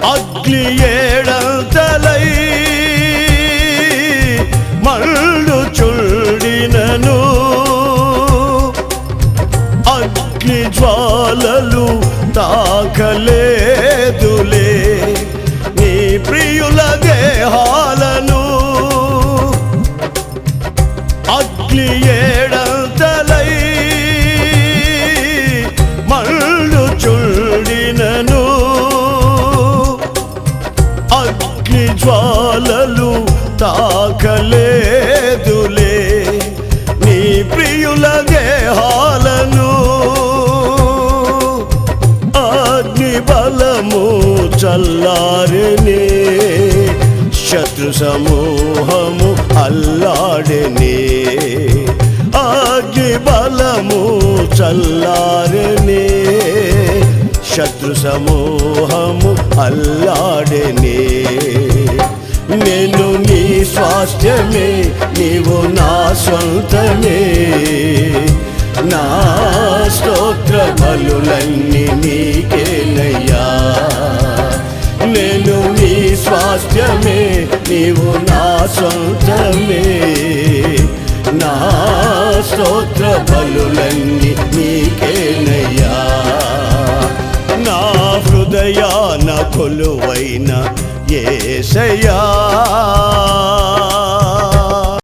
అగ్ని ఏడంతలై మండుచుండినను అగ్ని జ్వాలలు తాకలేదులే నీ ప్రియుల దేహాలను. అగ్ని ఏడంతలై మండుచుండినను అగ్ని జ్వాలలు తాకలేదులే నీ ప్రియుల దేహాలను. అగ్ని బలము చల్లారెనే శత్రు సమూహము అల్లాడెనే. అగ్ని బలము చల్లారెనే శత్రు సమూహము అల్లాడెనే. నేను నీ స్వాస్థ్యమే నీవు నా సొంతమే. నా స్తోత్ర బలులన్నీ నీకేనయ్యా. నేను నీ స్వాస్థ్యమే నీవు నా సొంతమే. నా స్తోత్ర బలులన్నీ నీకేనయ్యా. నా హృదయాన కొలువైన యేసయ్యా